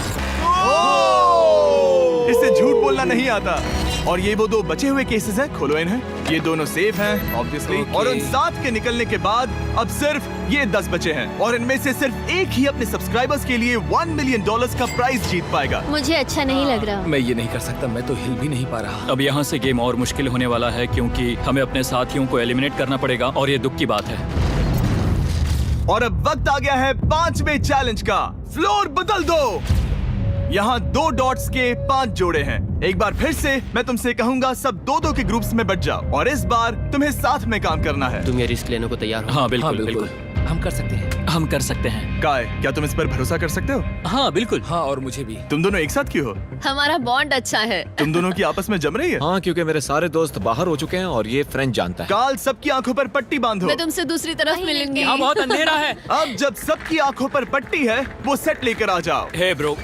इसे झूठ बोलना नहीं आता। और ये वो 2 बचे हुए केसेस हैं, खोलो इन्हें। ये दोनों सेफ हैं ऑब्वियसली। और उन 7 के निकलने के बाद अब सिर्फ ये 10 बचे हैं, और इनमें से सिर्फ एक ही अपने सब्सक्राइबर्स के लिए $1 मिलियन का प्राइज जीत पाएगा। मुझे अच्छा नहीं लग रहा। मैं ये नहीं कर सकता, मैं तो हिल भी नहीं पा रहा। अब यहाँ से गेम और मुश्किल होने वाला है, क्योंकि हमें अपने साथियों को एलिमिनेट करना पड़ेगा, और ये दुख की बात है। और अब वक्त आ गया है 5वें चैलेंज का। फ्लोर बदल दो। यहाँ 2 डॉट्स के 5 जोड़े हैं। एक बार फिर से मैं तुमसे कहूंगा, सब 2-2 के ग्रुप्स में बट जाओ और इस बार तुम्हें साथ में काम करना है। तुम ये रिस्क लेने को तैयार हो? हाँ बिल्कुल बिल्कुल। हम कर सकते हैं। हम कर सकते हैं। काय, क्या तुम इस पर भरोसा कर सकते हो? हाँ बिल्कुल। हाँ, और मुझे भी। तुम दोनों एक साथ क्यों हो? हमारा बॉन्ड अच्छा है। तुम दोनों की आपस में जम रही है? हाँ, क्योंकि मेरे सारे दोस्त बाहर हो चुके हैं और ये फ्रेंड जानता है। काल, सबकी आंखों पर पट्टी बांधो। मैं तुमसे दूसरी तरफ मिलूंगी। यहाँ बहुत अंधेरा है। अब जब सबकी आंखों पर पट्टी है, वो सेट लेकर आ जाओ। हे ब्रो,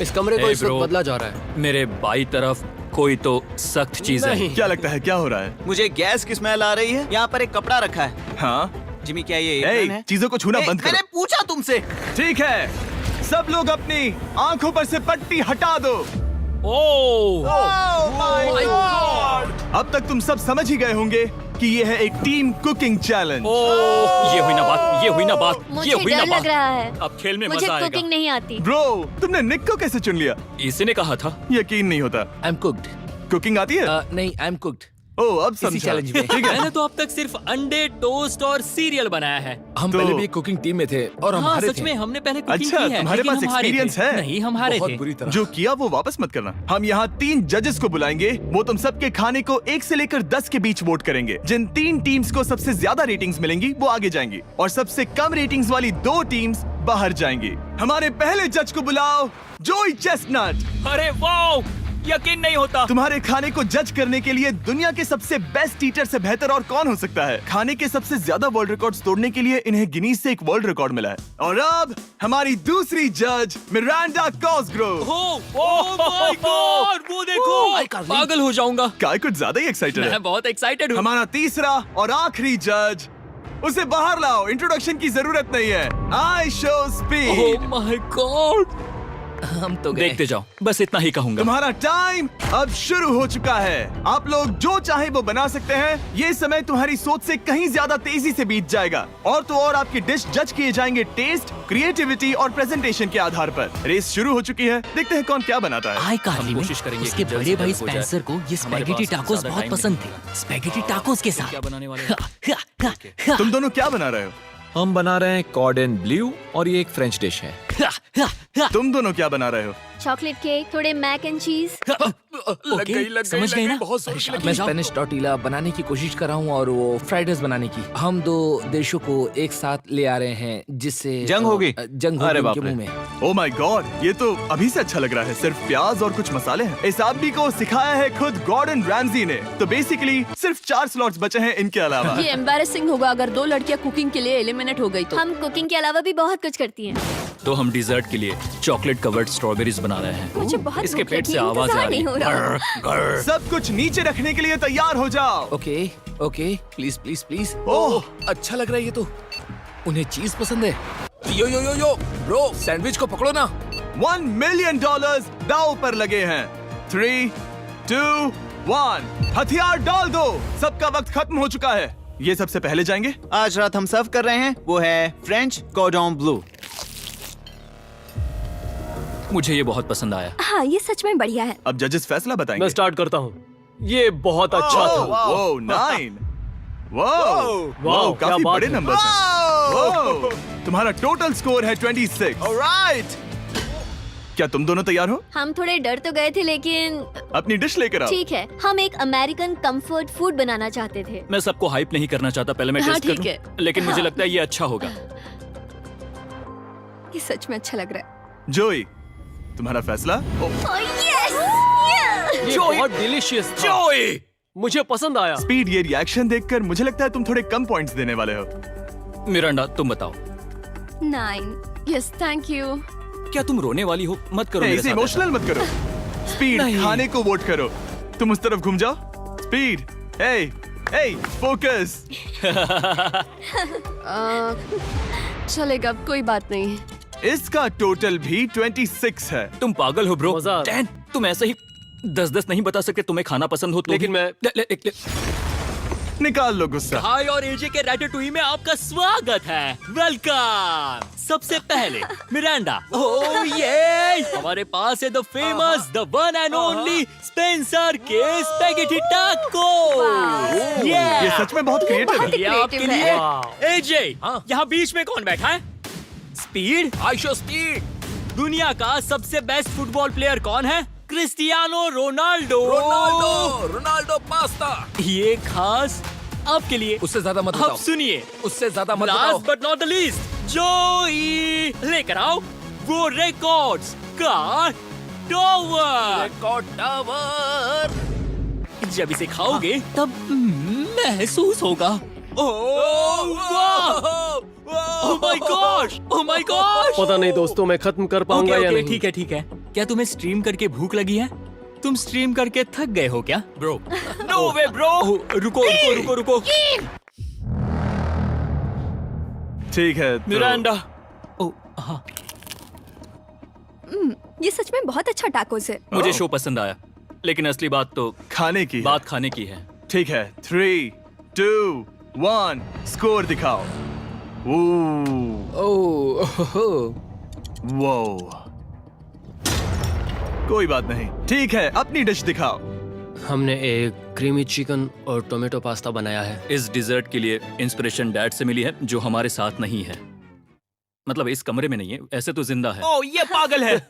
इस कमरे को Hey, इस वक्त bro. बदला जा रहा है। मेरे बाई तरफ कोई तो सख्त चीज है। क्या लगता है क्या हो रहा है? मुझे गैस की स्मेल आ रही है। यहाँ पर एक कपड़ा रखा है। हाँ, जिमी, क्या ये ए, एप्रन है? चीजों को छूना बंद मैंने करो। पूछा तुमसे। ठीक है, सब लोग अपनी आंखों पर से पट्टी हटा दो। ओह अब तक तुम सब समझ ही गए होंगे कि ये है एक टीम कुकिंग चैलेंज। ये हुई ना बात, ये हुई ना बात, ये मुझे हुई ना डर लग बात। रहा है। अब खेल में मुझे मजा आएगा। कुकिंग नहीं आती। ब्रो, तुमने निक को कैसे चुन लिया? इसी ने कहा था। यकीन नहीं होता। I am cooked. कुकिंग आती है? नहीं, आई एम कुक्ड। ओह, अब इसी समझा। चैलेंज में। ठीक है। मैंने तो अब तक सिर्फ अंडे, टोस्ट और सीरियल बनाया है। हम तो- पहले भी कुकिंग टीम में थे और हम हाँ हारे सच थे। में हमने पहले कुकिंग अच्छा, की है। तुम्हारे लेकिन पास हम हारे experience थे। है? नहीं, हम हारे बहुत थे। बुरी तरह। जो किया वो वापस मत करना। हम यहाँ 3 जजेस को बुलाएंगे। वो तुम सबके खाने को 1 से लेकर 10 के बीच वोट करेंगे। जिन 3 टीम्स को सबसे ज्यादा रेटिंग्स मिलेंगी वो आगे जाएंगी और सबसे कम रेटिंग्स वाली 2 टीम्स बाहर जाएंगी। हमारे पहले जज को बुलाओ, जोई चेस्टनट। अरे वाओ, यकीन नहीं होता। तुम्हारे खाने को जज करने के लिए दुनिया के सबसे बेस्ट ईटर से बेहतर और कौन हो सकता है? खाने के सबसे ज्यादा वर्ल्ड रिकॉर्ड्स तोड़ने के लिए इन्हें गिनीज से एक वर्ल्ड रिकॉर्ड मिला है। और अब हमारी दूसरी जज मिरांडा कॉसग्रोव। ओह माय गॉड, वो देखो। पागल हो जाऊंगा। काय कुछ ज्यादा ही एक्साइटेड है। मैं बहुत एक्साइटेड हूँ। हमारा तीसरा और आखिरी जज, उसे बाहर लाओ। इंट्रोडक्शन की जरूरत नहीं है। I show speed. Oh my God. हम तो गए। देखते जाओ, बस इतना ही कहूंगा। तुम्हारा टाइम अब शुरू हो चुका है। आप लोग जो चाहे वो बना सकते हैं। ये समय तुम्हारी सोच से कहीं ज्यादा तेजी से बीत जाएगा। और तो और आपकी डिश जज किए जाएंगे टेस्ट, क्रिएटिविटी और प्रेजेंटेशन के आधार पर। रेस शुरू हो चुकी है। देखते हैं कौन क्या बनाता है। आई कहानी में कोशिश करेंगे उसके कि जल्द बड़े से भाई जल्द हो जाए। स्पेंसर को ये हमारे स्पैगेटी पास टाकोस ज्यादा बहुत टाइम पसंद नहीं थे। स्पैगेटी टाकोस के क्या साथ। बनाने वाले हो? तुम दोनों क्या बना रहे हो? हम बना रहे हैं कॉर्डन ब्लू और ये एक फ्रेंच डिश है। तुम दोनों क्या बना रहे हो? चॉकलेट केक, थोड़े मैक एंड चीज। ओके, समझ गई ना? मैं स्पेनिश टॉर्टिला बनाने की कोशिश कर रहा हूँ और वो फ्राइड राइस बनाने की। हम 2 देशों को एक साथ ले आ रहे हैं जिससे जंग होगी। जंग अरे होगी बाप उनके रे। मुंह में। ओह माय गॉड, ये तो अभी से अच्छा लग रहा है। सिर्फ प्याज और कुछ मसाले हैं। इस आदमी को सिखाया है खुद गॉर्डन रैमजी ने। तो बेसिकली सिर्फ 4 स्लॉट्स बचे हैं इनके अलावा। ये एम्बैरेसिंग होगा अगर 2 लड़कियां कुकिंग के लिए एलिमिनेट हो गई तो। हम कुकिंग के अलावा भी बहुत कुछ करती हैं। तो हम डिजर्ट के लिए चॉकलेट कवर्ड स्ट्रॉबेरीज बना रहे हैं। मुझे बहुत इसके भूख पेट लगी से है, आवाज आ इंतजार रही नहीं हो रहा। है। सब कुछ नीचे रखने के लिए तैयार हो जाओ। Okay okay, please please please. Oh, अच्छा लग रहा है ये तो। उन्हें चीज पसंद है। यो यो यो यो ब्रो, सैंडविच को पकड़ो ना। $1 मिलियन दांव पर लगे हैं। 3, 2, 1, हथियार डाल दो। सबका वक्त खत्म हो चुका है। ये सबसे पहले जाएंगे। आज रात हम सर्व कर रहे हैं वो है फ्रेंच कॉर्डन ब्लू। मुझे ये बहुत पसंद आया। हाँ, ये सच में बढ़िया है। अब जजेस फैसला बताएंगे। मैं स्टार्ट करता हूँ। ये बहुत अच्छा था। वो 9। वाओ, काफी बड़े नंबर हैं। तुम्हारा टोटल स्कोर है 26। ऑलराइट। क्या तुम दोनों तैयार हो? हम थोड़े डर तो गए थे लेकिन अपनी डिश लेकर आओ। ठीक है। हम एक अमेरिकन कंफर्ट फूड बनाना चाहते थे। मैं सबको हाइप नहीं करना चाहता, पहले मैं हाँ, टेस्ट ठीक करूं। है। लेकिन मुझे लगता है ये अच्छा होगा। ये सच में अच्छा लग रहा है। जोई, तुम्हारा फैसला? ये बहुत डिलीशियस था। जोई, मुझे पसंद आया। स्पीड, ये रिएक्शन देखकर मुझे लगता है तुम थोड़े कम पॉइंट्स देने वाले हो। मिरांडा तुम बताओ। 9। Yes, thank you. क्या तुम रोने वाली हो? मत करो मेरे इसे साथ इमोशनल मत करो। स्पीड, नहीं। खाने को वोट करो। तुम उस तरफ घूम जाओ। स्पीड, ए, फोकस। चलेगा, कोई बात नहीं। इसका टोटल भी 26 है। तुम पागल हो ब्रो। मजा आ रहा है। 10, तुम ऐसे ही 10-10 नहीं बता सकते। तुम्हें खाना पसंद हो तो लेकिन भी- मैं- निकाल लो गुस्सा। हाय और एजे के रैटाटूई में आपका स्वागत है। वेलकम। सबसे पहले मिरांडा। ओह ये हमारे पास है the famous, the one and only Spencer के स्पैगेटी टाको। ये सच में बहुत क्रिएटिव है। ये आपके creative लिए। एजे, यहाँ बीच में कौन बैठा है? स्पीड। I show speed. दुनिया का सबसे बेस्ट फुटबॉल प्लेयर कौन है? Cristiano Ronaldo. Ronaldo pasta. ये खास आपके लिए। उससे ज्यादा मत अब बताओ। सुनिए, उससे ज्यादा मत बताओ। Last but not the least, जोई लेकर आओ वो रिकॉर्ड्स का टावर। Record tower. जब इसे खाओगे तब महसूस होगा। Oh my gosh, oh my gosh. पता नहीं दोस्तों, मैं खत्म कर पाऊंगा या नहीं। ठीक है ठीक है। क्या तुम्हें स्ट्रीम करके भूख लगी है? तुम स्ट्रीम करके थक गए हो क्या? Bro, no way bro. रुको रुको रुको रुको। ठीक है तो... मिरांडा। ओह हाँ, ये सच में बहुत अच्छा टाकोस है। मुझे शो पसंद आया, लेकिन असली बात तो खाने की बात खाने की है। ठीक है, 3, 2, 1 स्कोर दिखाओ। वो कोई बात नहीं। ठीक है, अपनी डिश दिखाओ। हमने एक क्रीमी चिकन और टोमेटो पास्ता बनाया है। इस डिजर्ट के लिए इंस्पिरेशन डैड से मिली है, जो हमारे साथ नहीं है। मतलब इस कमरे में नहीं है, ऐसे तो जिंदा है। ओह ये पागल है।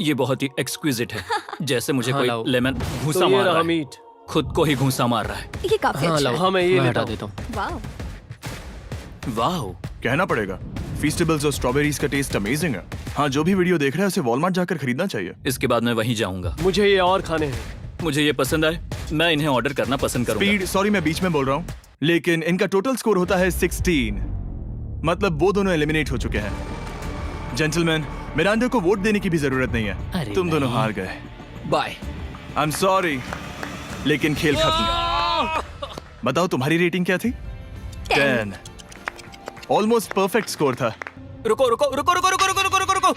ये बहुत ही एक्सक्विजिट है, जैसे मुझे हाँ, कोई लाओ। लेमन घूंसा तो ये मार रहा रहा है। मीट। खुद को ही घूंसा मार रहा है। ये काफी हाँ अच्छा लाओ, है। हाँ मैं ये मैं हटा हटा देता हूँ। वाह। वाह, कहना पड़ेगा, फीस्टेबल्स और स्ट्रॉबेरीज का टेस्ट अमेजिंग है। हाँ, जो भी वीडियो देख रहा है उसे वॉलमार्ट जाकर खरीदना चाहिए। इसके बाद मैं वहीं जाऊंगा। मुझे ये और खाने हैं। मुझे ये पसंद आए, मैं इन्हें ऑर्डर करना पसंद करूंगा। स्पीड, सॉरी मैं बीच में बोल रहा हूँ, लेकिन इनका टोटल स्कोर होता है 16। मतलब वो दोनों एलिमिनेट हो चुके हैं। जेंटलमैन, मिरांडा को वोट देने की भी जरूरत नहीं है। तुम दोनों हार गए। बाय। आई एम सॉरी, लेकिन खेल खत्म। बताओ तुम्हारी रेटिंग क्या थी? 10। ऑलमोस्ट परफेक्ट स्कोर था। रुको रुको रुको रुको रुको रुको रुको रुको रुको,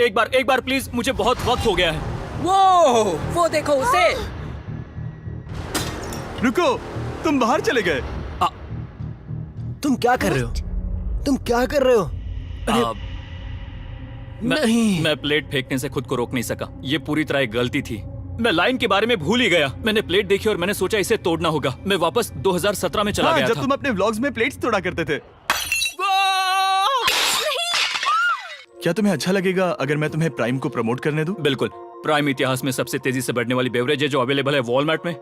एक बार प्लीज, मुझे बहुत वक्त हो गया है। वो देखो उसे। रुको, तुम बाहर चले गए। तुम क्या कर रहे हो? तुम क्या कर रहे हो? मैं प्लेट फेंकने से खुद को रोक नहीं सका। ये पूरी तरह एक गलती थी। मैं लाइन के बारे में भूल ही गया। मैंने प्लेट देखी और मैंने सोचा इसे तोड़ना होगा। मैं वापस 2017 में चला हाँ, गया जब था। तुम अपने व्लॉग्स में प्लेट्स तोड़ा करते थे। क्या तुम्हें अच्छा लगेगा अगर मैं तुम्हें प्राइम को प्रमोट करने दूं? बिल्कुल। प्राइम इतिहास में सबसे तेजी से बढ़ने वाली बेवरेज है जो अवेलेबल है वॉलमार्ट में।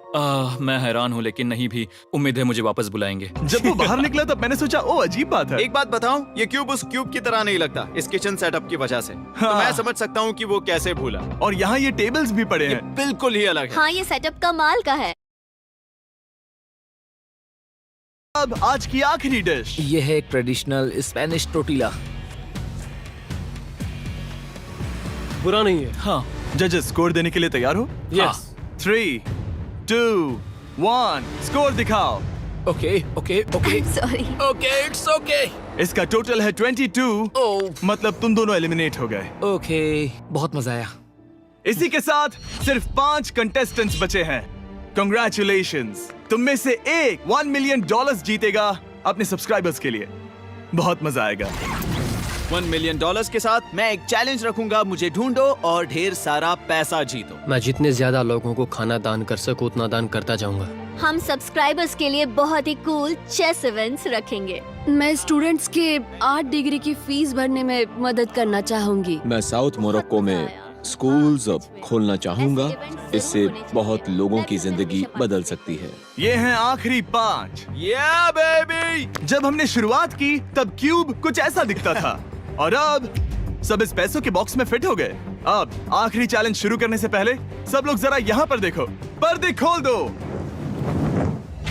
मैं हैरान हूँ, लेकिन नहीं भी। उम्मीद है मुझे वापस बुलाएंगे। जब वो बाहर निकला तब मैंने सोचा ओ अजीब बात है। एक बात बताऊं, ये क्यूब उस क्यूब की तरह नहीं लगता इस किचन सेटअप की वजह से। तो मैं समझ सकता हूँ कि वो कैसे भूला। और यहाँ ये टेबल्स भी पड़े हैं। बिल्कुल ही अलग है। हाँ, ये सेटअप कमाल का है। अब आज की आखिरी डिश। ये है एक ट्रेडिशनल स्पेनिश टोर्टिला। बुरा नहीं है। हाँ, जजेस स्कोर देने के लिए तैयार हो? यस। 3, 2, 1 स्कोर दिखाओ। Okay okay okay sorry. Okay, it's okay. इसका टोटल है 22। मतलब तुम दोनों एलिमिनेट हो गए। ओके, बहुत मजा आया। इसी के साथ सिर्फ 5 कंटेस्टेंट्स बचे हैं। कंग्रेचुलेशंस, तुम में से एक $1 मिलियन जीतेगा अपने सब्सक्राइबर्स के लिए। बहुत मजा आएगा। $1 मिलियन के साथ मैं एक चैलेंज रखूंगा, मुझे ढूंढो और ढेर सारा पैसा जीतो। मैं जितने ज्यादा लोगों को खाना दान कर सकूं उतना दान करता जाऊंगा। हम सब्सक्राइबर्स के लिए बहुत ही कूल चेस इवेंट्स रखेंगे। मैं स्टूडेंट्स के 8 डिग्री की फीस भरने में मदद करना चाहूंगी। मैं साउथ मोरक्को में स्कूल्स अब खोलना चाहूंगा। इससे बहुत लोगों की जिंदगी बदल सकती है। ये हैं आखिरी 5। या बेबी। जब हमने शुरुआत की तब क्यूब कुछ ऐसा दिखता था और अब सब इस पैसों के बॉक्स में फिट हो गए। अब आखिरी चैलेंज शुरू करने से पहले सब लोग जरा यहाँ पर देखो। पर्दे खोल दो।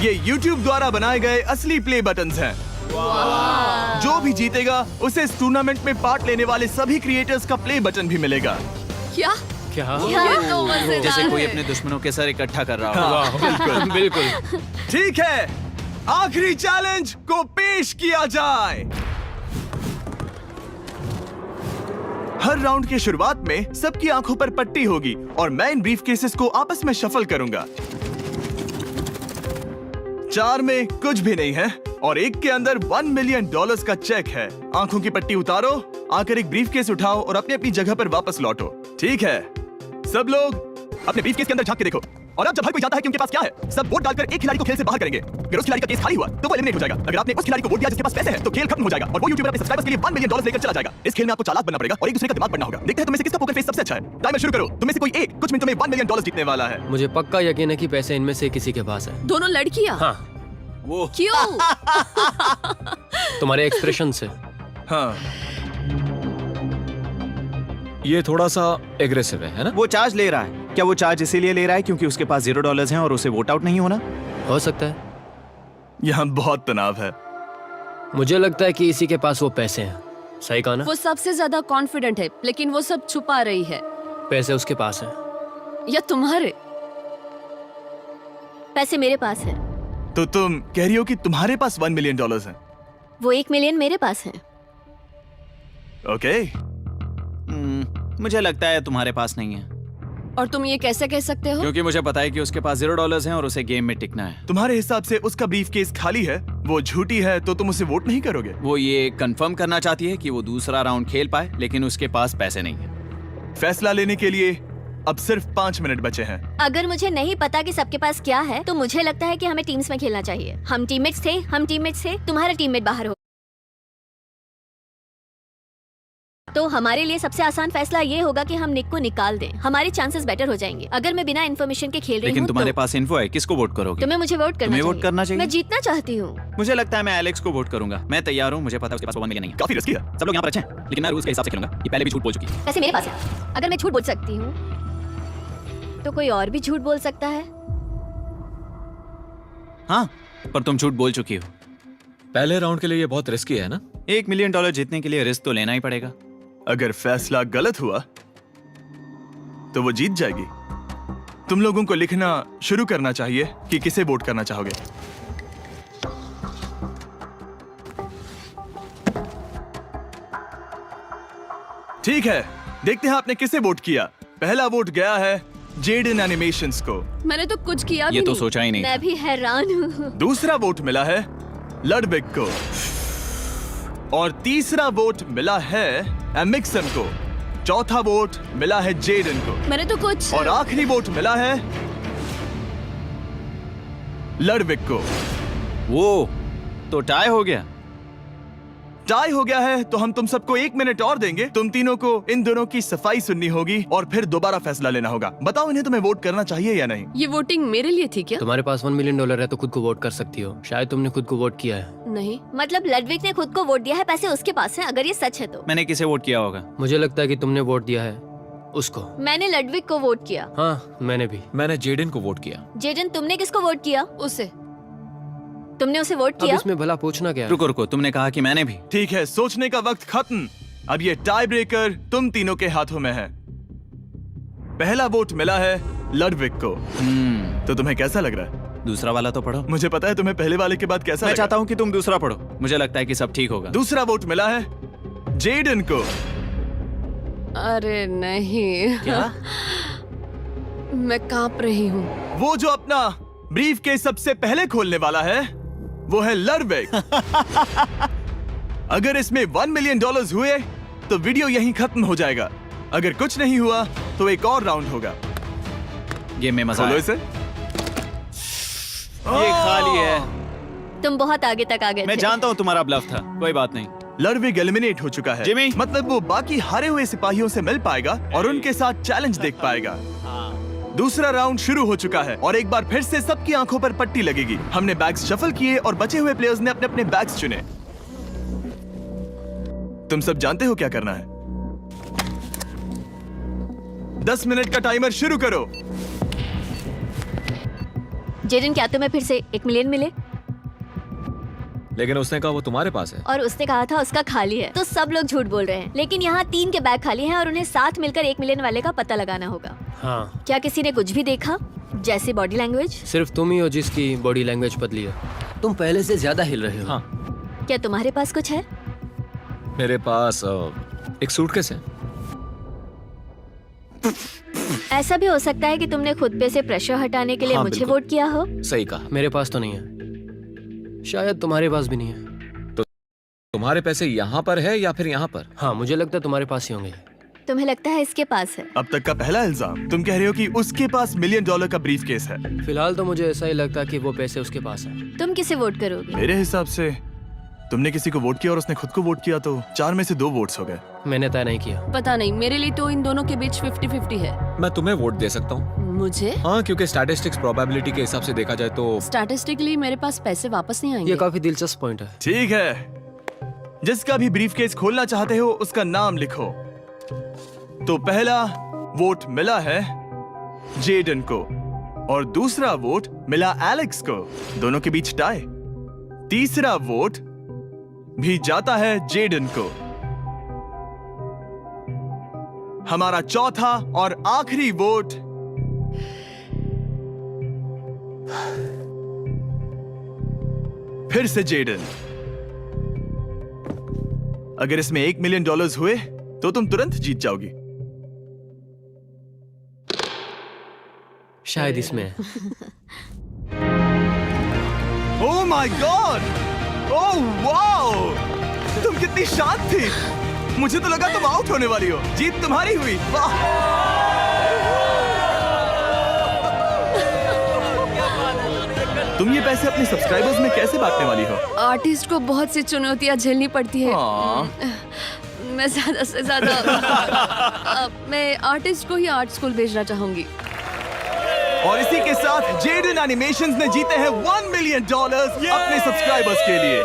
ये YouTube द्वारा बनाए गए असली प्ले बटन्स हैं। जो भी जीतेगा उसे इस टूर्नामेंट में पार्ट लेने वाले सभी क्रिएटर्स का प्ले बटन भी मिलेगा। क्या? क्या? ये तो मजेदार जैसे कोई है। अपने दुश्मनों के सर इकट्ठा कर रहा हो। हाँ, बिल्कुल बिल्कुल। ठीक है, आखिरी चैलेंज को पेश किया जाए। हर राउंड की शुरुआत में सबकी आंखों पर पट्टी होगी और मैं इन ब्रीफ केसेस को आपस में शफल करूंगा। 4 में कुछ भी नहीं है और एक के अंदर $1 मिलियन का चेक है। आंखों की पट्टी उतारो, आकर एक ब्रीफ केस उठाओ और अपनी अपनी जगह पर वापस लौटो। ठीक है, सब लोग अपने ब्रीफ केस के अंदर झांक के देखो। और अब जब हर कोई जानता है कि उनके पास क्या है, सब वोट डालकर एक खिलाड़ी को खेल से बाहर करेंगे। अगर उस खिलाड़ी का केस खाली हुआ तो वो एलिमिनेट हो जाएगा। अगर आपने उस खिलाड़ी को वोट दिया जिसके पास पैसे हैं तो खेल खत्म हो जाएगा और वो यूट्यूबर अपने सब्सक्राइबर्स के लिए $1 मिलियन लेकर चला जाएगा। इस खेल में आपको चालाक बनना पड़ेगा और एक दूसरे का दिमाग बनना होगा। देखते हैं तुम्हें से किसका पोकर फेस सबसे अच्छा है। टाइमर शुरू करो। तुम्हें से कोई एक कुछ मिनटों में $1 मिलियन जीतने वाला है। मुझे पक्का यकीन है कि पैसे इनमें से किसी के पास है। दोनों लड़कियां? हाँ। वो क्यों? तुम्हारे एक्सप्रेशन से। हाँ, ये थोड़ा सा एग्रेसिव है ना? वो चार्ज ले रहा है। क्या वो चार्ज इसीलिए ले रहा है क्योंकि उसके पास $0 हैं और उसे वोट आउट नहीं होना? हो सकता है। यहाँ बहुत तनाव है। मुझे लगता है कि इसी के पास वो पैसे हैं। सही कहा ना? वो सबसे ज्यादा कॉन्फिडेंट है, लेकिन वो सब छुपा रही है। पैसे उसके पास हैं। या तुम्हारे? पैसे मेरे पास है। तो तुम कह रही हो कि तुम्हारे पास $1 मिलियन हैं? वो 1 मिलियन मेरे पास है। ओके। मुझे लगता है तुम्हारे पास नहीं है। और तुम ये कैसे कह सकते हो? क्योंकि मुझे पता है कि उसके पास $0 हैं और उसे गेम में टिकना है। तुम्हारे हिसाब से उसका ब्रीफ केस खाली है, वो झूठी है, तो तुम उसे वोट नहीं करोगे? वो ये कंफर्म करना चाहती है कि वो दूसरा राउंड खेल पाए, लेकिन उसके पास पैसे नहीं है। फैसला लेने के लिए अब सिर्फ 5 मिनट बचे हैं। अगर मुझे नहीं पता कि सबके पास क्या है तो मुझे लगता है कि हमें टीम्स में खेलना चाहिए। हम टीममेट्स थे, तुम्हारा टीममेट बाहर हो। तो हमारे लिए सबसे आसान फैसला ये होगा कि हम निक को निकाल दें। हमारे चांसेस बेटर हो जाएंगे। अगर मैं बिना इन्फॉर्मेशन के खेल रही लेकिन हूँ तुम्हारे तो पास इन्फो है, किसको वोट करोगे? तुम्हें मुझे वोट करना तुम्हें चाहिए। वोट करना चाहिए? मैं जीतना चाहती हूँ। मुझे लगता है मैं एलेक्स को वोट करूंगा। मैं तैयार हूँ। मुझे पता है उसके पास $1 मिलियन नहीं है। काफी रिस्की है। सब लोग यहाँ पर अच्छे हैं, लेकिन मैं रूल्स के हिसाब से खेलूंगा। ये पहले भी झूठ बोल चुकी है। पैसे मेरे पास है। अगर मैं झूठ बोल सकती हूँ तो कोई और भी झूठ बोल सकता है। हाँ, पर तुम झूठ बोल चुकी हो। पहले राउंड के लिए ये बहुत रिस्की है ना? $1 मिलियन जीतने के लिए रिस्क तो लेना ही पड़ेगा। अगर फैसला गलत हुआ तो वो जीत जाएगी। तुम लोगों को लिखना शुरू करना चाहिए कि किसे वोट करना चाहोगे। ठीक है, देखते हैं आपने किसे वोट किया। पहला वोट गया है जेडन एनिमेशंस को। मैंने तो कुछ किया भी ये तो नहीं। सोचा ही नहीं। मैं भी हैरान हूँ। दूसरा वोट मिला है लडविक को और तीसरा वोट मिला है एमिक्सन को। चौथा वोट मिला है जेडन को मैंने तो कुछ। और आखिरी वोट मिला है लडविक को। वो तो टाई हो गया। टाई हो गया है तो हम तुम सबको 1 मिनट और देंगे। तुम तीनों को इन दोनों की सफाई सुननी होगी और फिर दोबारा फैसला लेना होगा। बताओ इन्हें तुम्हें वोट करना चाहिए या नहीं। ये वोटिंग मेरे लिए थी क्या? तुम्हारे पास $1 मिलियन है तो खुद को वोट कर सकती हो। शायद तुमने खुद को वोट किया है। नहीं। मतलब लडविक ने खुद को वोट दिया है, पैसे उसके पास हैं। अगर ये सच है तो मैंने किसे वोट किया होगा? मुझे लगता है कि तुमने वोट दिया है उसको। मैंने लडविक को वोट किया। हाँ, मैंने भी। मैंने जेडन को वोट किया। जेडन, तुमने किसको वोट किया? उसे। तुमने उसे वोट अब किया? इसमें भला पूछना क्या है? रुको रुको, तुमने कहा कि मैंने भी। ठीक है, सोचने का वक्त खत्म। अब ये टाई ब्रेकर तुम तीनों के हाथों में है। पहला वोट मिला है लडविक को। तो तुम्हें कैसा लग रहा है? दूसरा वाला तो पढ़ो। मुझे पता है तुम्हें पहले वाले के बाद कैसा मैं लगा। चाहता हूँ कि तुम दूसरा पढ़ो। मुझे लगता है कि सब ठीक होगा। दूसरा वोट मिला है जेडन को। अरे नहीं। क्या? मैं कांप रही हूँ। वो जो अपना ब्रीफ केस सबसे पहले खोलने वाला है वो है लडविक। अगर इसमें $1 मिलियन हुए तो वीडियो यहीं खत्म हो जाएगा। अगर कुछ नहीं हुआ तो एक और राउंड होगा। गेम में मजा खोलो आया। इसे। ये खाली है। तुम बहुत आगे तक आ गए मैं थे। जानता हूँ तुम्हारा ब्लफ था, कोई बात नहीं। लडविक एलिमिनेट हो चुका है। जिमी। मतलब वो बाकी हारे हुए सिपाहियों से मिल पाएगा और उनके साथ चैलेंज देख पाएगा। दूसरा राउंड शुरू हो चुका है और एक बार फिर से सबकी आंखों पर पट्टी लगेगी। हमने बैग्स शफल किए और बचे हुए प्लेयर्स ने अपने अपने बैग्स चुने। तुम सब जानते हो क्या करना है। 10 मिनट का टाइमर शुरू करो। जेडन, क्या तुम्हें फिर से 1 मिलियन मिले? लेकिन उसने कहा वो तुम्हारे पास है। और उसने कहा था उसका खाली है। तो सब लोग झूठ बोल रहे हैं। लेकिन यहाँ 3 के बैग खाली हैं और उन्हें साथ मिलकर 1 मिलियन वाले का पता लगाना होगा। हाँ। क्या किसी ने कुछ भी देखा, जैसे बॉडी लैंग्वेज? सिर्फ तुम ही हो जिसकी बॉडी लैंग्वेज बदली है। तुम पहले से ज्यादा हिल रहे हो। हाँ। क्या तुम्हारे पास कुछ है? मेरे पास एक सूटकेस है। ऐसा भी हो सकता है कि तुमने खुद पे से प्रेशर हटाने के लिए हाँ, मुझे बिल्कुल। वोट किया हो। सही कहा। मेरे पास तो नहीं है। शायद तुम्हारे पास भी नहीं है। तो तुम्हारे पैसे यहाँ पर है या फिर यहाँ पर? हाँ, मुझे लगता है तुम्हारे पास ही होंगे। तुम्हें लगता है इसके पास है? अब तक का पहला इल्जाम। तुम कह रहे हो कि उसके पास $1 मिलियन का ब्रीफ केस है। फिलहाल तो मुझे ऐसा ही लगता है कि वो पैसे उसके पास है। तुम किसे वोट करोगे? मेरे हिसाब से तुमने किसी को वोट किया और उसने खुद को वोट किया, तो 4 में से 2 वोट्स हो गए। मैंने तय नहीं किया। पता नहीं, मेरे लिए तो इन दोनों के बीच 50-50 है। मैं तुम्हें वोट दे सकता हूँ। मुझे? हाँ, क्योंकि स्टैटिस्टिक्स प्रोबेबिलिटी के हिसाब से देखा जाए तो स्टैटिस्टिकली मेरे पास पैसे वापस नहीं आएंगे। ये काफी दिलचस्प पॉइंट है। ठीक है, जिसका भी ब्रीफ केस खोलना चाहते हो उसका नाम लिखो। तो पहला वोट मिला है जेडन को और दूसरा वोट मिला एलेक्स को। दोनों के बीच टाई। तीसरा वोट भी जाता है जेडन को। हमारा चौथा और आखिरी वोट फिर से जेडन। अगर इसमें $1 मिलियन हुए तो तुम तुरंत जीत जाओगी। शायद इसमें। Oh my God! Oh wow! तुम कितनी शांत थी। मुझे तो लगा तुम आउट होने वाली हो। जीत तुम्हारी हुई। वाह! तुम ये पैसे अपने सब्सक्राइबर्स में कैसे बांटने वाली हो? आर्टिस्ट को बहुत सी चुनौतियां झेलनी पड़ती है। मैं ज्यादा से ज्यादा मैं आर्टिस्ट को ही आर्ट स्कूल भेजना चाहूंगी। और इसी के साथ जेडन एनिमेशंस ने जीते हैं $1 मिलियन अपने सब्सक्राइबर्स के लिए।